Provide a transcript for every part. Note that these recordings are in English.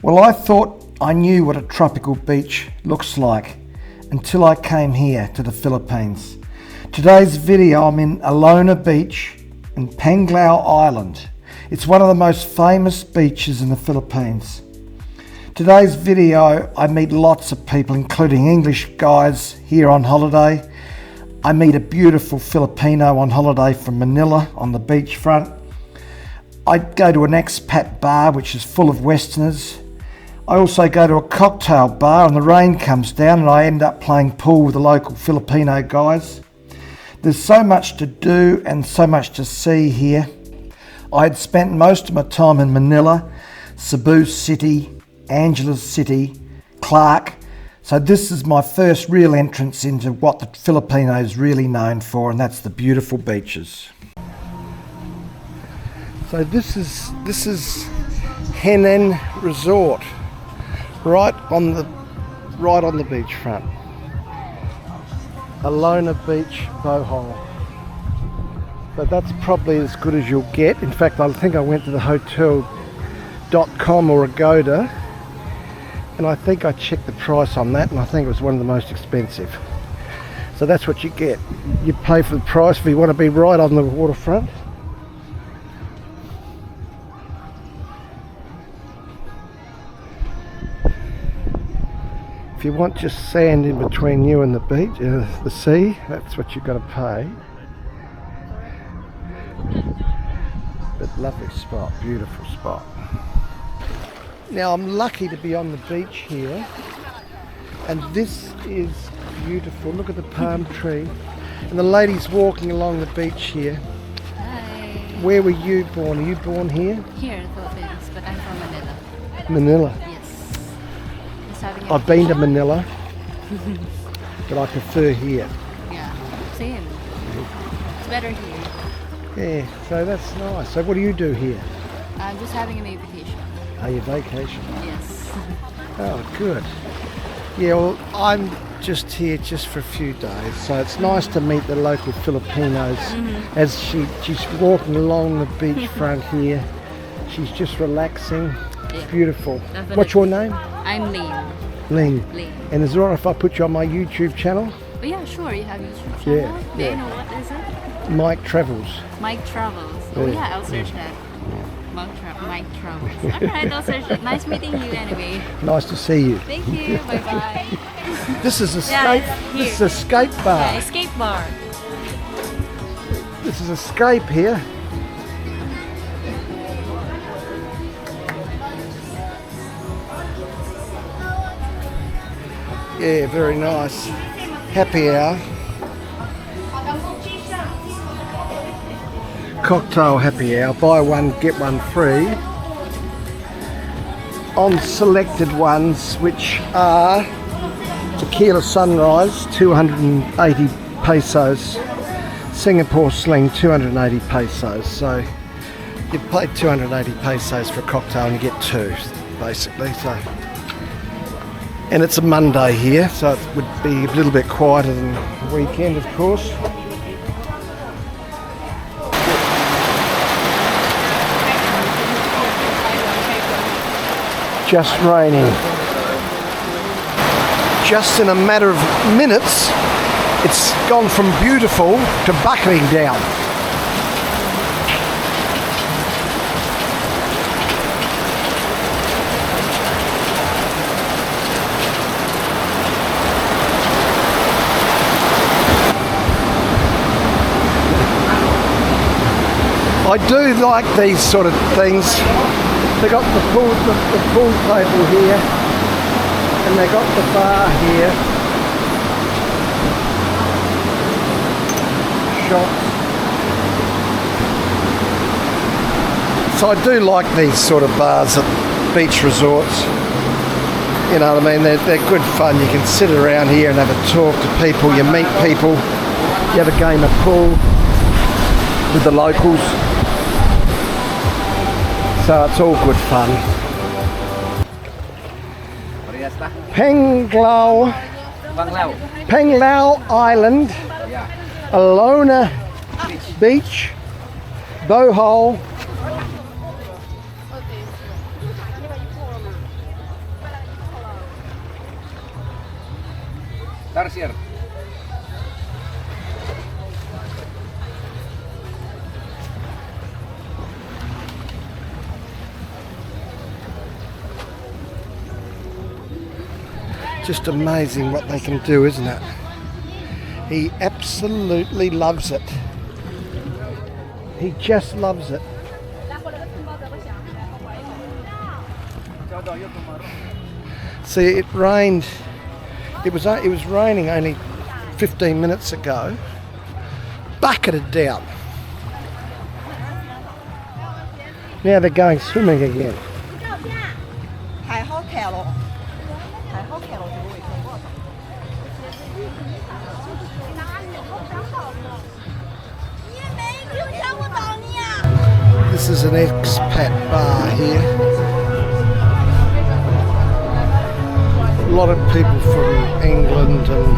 Well, I thought I knew what a tropical beach looks like until I came here to the Philippines. Today's video, I'm in Alona Beach in Panglao Island. It's one of the most famous beaches in the Philippines. Today's video, I meet lots of people, including English guys here on holiday. I meet a beautiful Filipino on holiday from Manila on the beachfront. I go to an expat bar which is full of Westerners. I also go to a cocktail bar and the rain comes down and I end up playing pool with the local Filipino guys. There's so much to do and so much to see here. I had spent most of my time in Manila, Cebu City, Angeles City, Clark. So this is my first real entrance into what the Filipinos really known for, and that's the beautiful beaches. So this is Henen Resort, right on the beachfront. Alona Beach, Bohol. But that's probably as good as you'll get. In fact, I think I went to the hotel.com or Agoda, and I think I checked the price on that, and I think it was one of the most expensive. So that's what you get. You pay for the price if you want to be right on the waterfront. If you want just sand in between you and the beach, the sea, that's what you've got to pay. But lovely spot, beautiful spot. Now I'm lucky to be on the beach here, and this is beautiful. Look at the palm tree, and the lady's walking along the beach here. Hi. Where were you born? Are you born here? Here in the Philippines, but I'm from Manila. Manila. Yes. Just having a I've been to vacation. Manila, but I prefer here. Yeah, same. It's better here. Yeah, so that's nice. So what do you do here? I'm just having a May vacation. Are you vacation? Yes. Oh, good. Yeah, well, I'm just here just for a few days, so it's nice to meet the local Filipinos as she's walking along the beachfront here. She's just relaxing. It's beautiful. Definitely. What's your name? I'm Lane. Ling. Lane. And is it alright if I put you on my YouTube channel? Oh yeah, sure. You have YouTube channel? Yeah, May I yeah. know what is it? Mike Travels. Mike Travels. Oh Yeah. yeah, I'll search that. Mike Travels. Alright, I'll search it. Nice meeting you anyway. Nice to see you. Thank you. Bye bye. This is a Yeah, skate. here. This is a skate bar. Yeah, escape bar. This is escape here. Yeah, very nice. Happy hour. Cocktail happy hour. Buy one, get one free. On selected ones, which are Tequila Sunrise, 280 pesos. Singapore Sling, 280 pesos. So you pay 280 pesos for a cocktail and you get two, basically. So. And it's a Monday here, so it would be a little bit quieter than the weekend, of course. Just raining. Just in a matter of minutes, it's gone from beautiful to bucketing down. I do like these sort of things. They got the pool table here, and they got the bar here. Shops. So I do like these sort of bars at beach resorts. You know what I mean? They're good fun. You can sit around here and have a talk to people. You meet people. You have a game of pool with the locals. So it's all good fun. Panglao Island, Alona Beach, Bohol. Tarsier. Just amazing what they can do, isn't it? He absolutely loves it. He just loves it. See, it rained. It was raining only 15 minutes ago. Bucketed down. Now they're going swimming again. This is an expat bar here. A lot of people from England and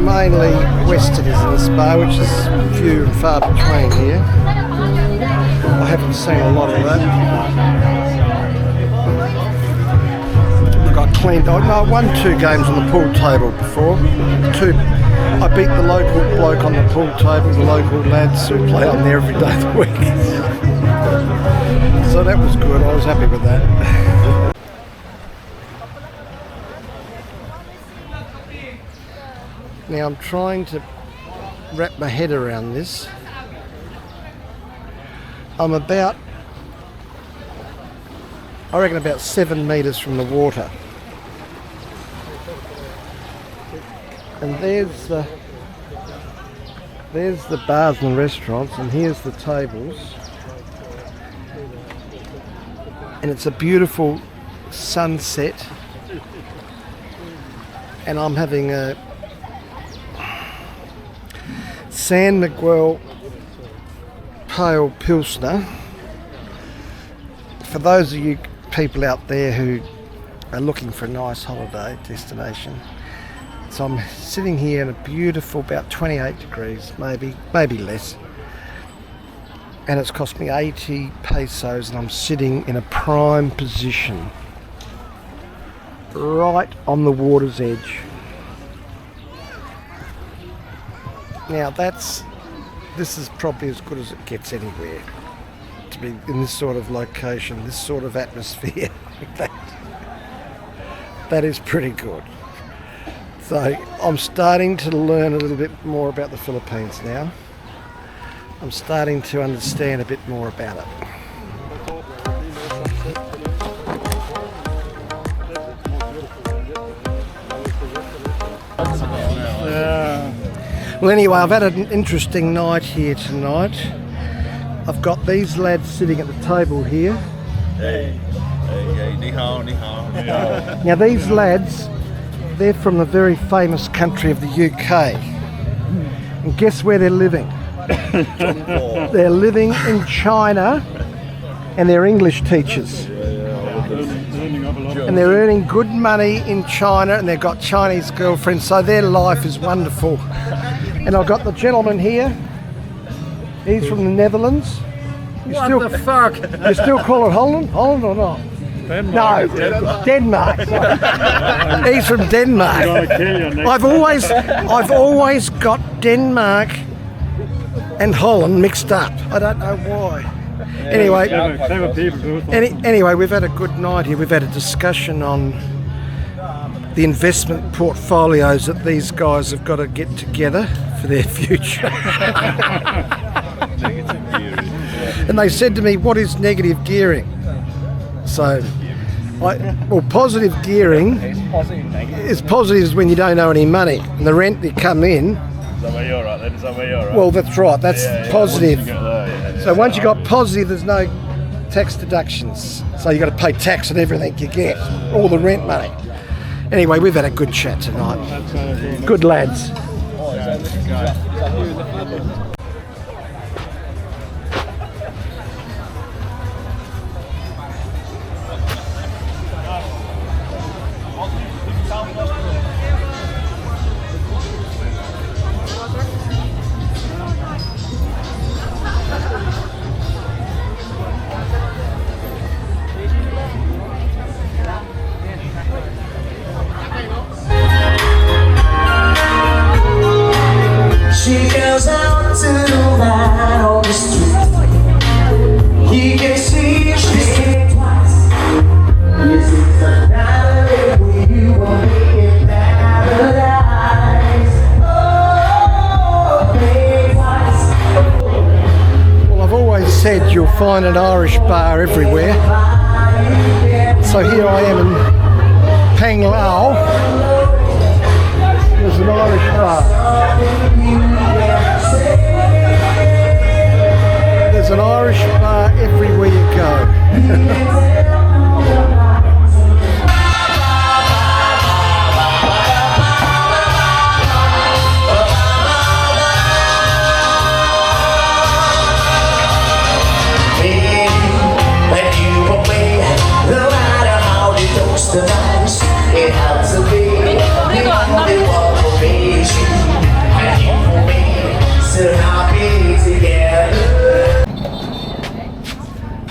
mainly Westerners in this bar, which is few and far between here. I haven't seen a lot of that. Look, I won 2 games on the pool table before. I beat the local bloke on the pool table, the local lads who play on there every day of the week. So that was good, I was happy with that. Now I'm trying to wrap my head around this. I'm about 7 metres from the water. And there's the bars and restaurants, and here's the tables. And it's a beautiful sunset. And I'm having a San Miguel Pale Pilsner. For those of you people out there who are looking for a nice holiday destination, so I'm sitting here in a beautiful, about 28 degrees, maybe less, and it's cost me 80 pesos, and I'm sitting in a prime position right on the water's edge. Now this is probably as good as it gets anywhere, to be in this sort of location, this sort of atmosphere. That is pretty good. So I'm starting to learn a little bit more about the Philippines now. I'm starting to understand a bit more about it. Well, anyway, I've had an interesting night here tonight. I've got these lads sitting at the table here. Hey, ni hao, ni hao, ni hao. Now these lads, they're from the very famous country of the UK. And guess where they're living? They're living in China, and they're English teachers. And they're earning good money in China, and they've got Chinese girlfriends, so their life is wonderful. And I've got the gentleman here. He's from the Netherlands. What the fuck? You still call it Holland? Holland or not? Denmark. No, Denmark. He's from Denmark. I've always got Denmark and Holland mixed up. I don't know why. Anyway, anyway, we've had a good night here. We've had a discussion on the investment portfolios that these guys have got to get together for their future. And they said to me, what is negative gearing? So, positive gearing is positive is when you don't owe any money, and the rent that come in. Is that where you're at then? Is that where you're at? Well, that's right. That's positive. So once you got positive, there's no tax deductions. So you got to pay tax on everything you get, all the rent money. Anyway, we've had a good chat tonight. Good lads. said, you'll find an Irish bar everywhere. So here I am in Panglao. There's an Irish bar. There's an Irish bar everywhere you go.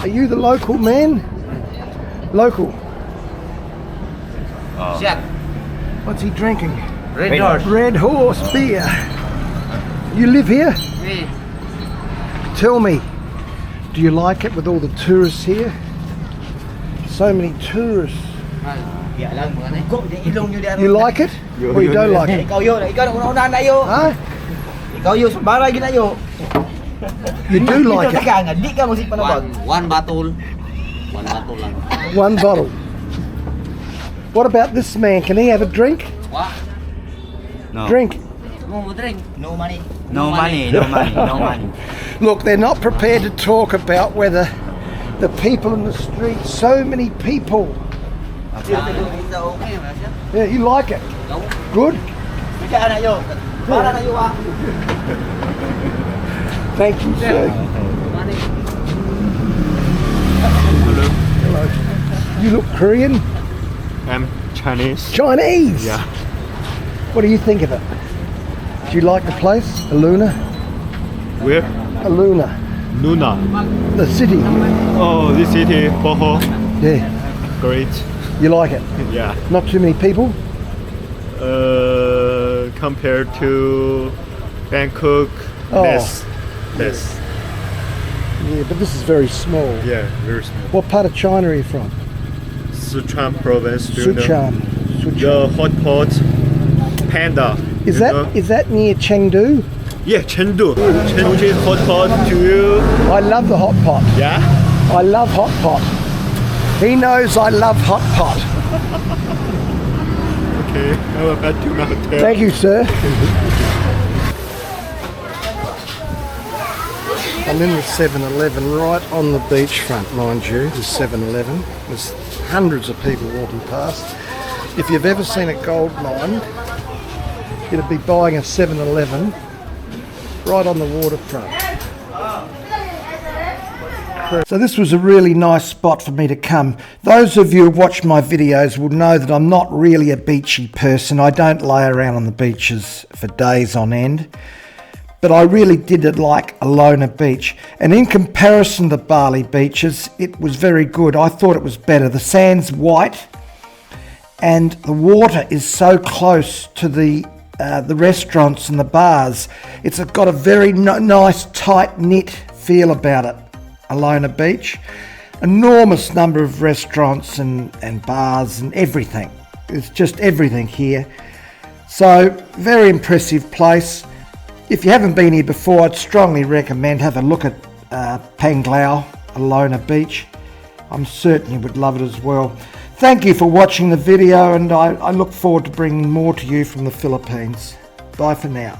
Are you the local man? Local. What's he drinking? Red Horse. Red Horse beer. You live here? Yeah. Tell me, do you like it with all the tourists here? So many tourists. You like it? Or you don't like it? Huh? You do like it? One bottle. One bottle. What about this man? Can he have a drink? What? No. Drink. No drink. No money. No money. No money. No money. Look, they're not prepared to talk about whether the people in the street, so many people. Yeah, you like it? Good? Thank you, sir. Hello. You look Korean? I'm Chinese. Chinese? Yeah. What do you think of it? Do you like the place? Alona? Where? Alona. Luna. The city? Oh, this city, Bohol. Yeah. Great. You like it? Yeah. Not too many people? Compared to Bangkok, Oh. less. Yeah, but this is very small. Yeah, very small. What part of China are you from? Sichuan province. Do you know? Sichuan. The hot pot, Panda. Is you know? that near Chengdu? Yeah, Chengdu. Chengdu hot pot. Do you? I love the hot pot. Yeah. I love hot pot. He knows I love hot pot. Okay. How about you now? Thank you, sir. I'm in the 7-Eleven right on the beachfront, mind you, the 7-Eleven. There's hundreds of people walking past. If you've ever seen a gold mine, it'd be buying a 7-Eleven right on the waterfront. So this was a really nice spot for me to come. Those of you who watch my videos will know that I'm not really a beachy person. I don't lay around on the beaches for days on end. But I really did like Alona Beach. And in comparison to the Bali beaches, it was very good. I thought it was better. The sand's white and the water is so close to the restaurants and the bars. It's got a very nice, tight-knit feel about it, Alona Beach. Enormous number of restaurants and bars and everything. It's just everything here. So, very impressive place. If you haven't been here before, I'd strongly recommend have a look at Panglao, Alona Beach. I'm certain you would love it as well. Thank you for watching the video, and I look forward to bringing more to you from the Philippines. Bye for now.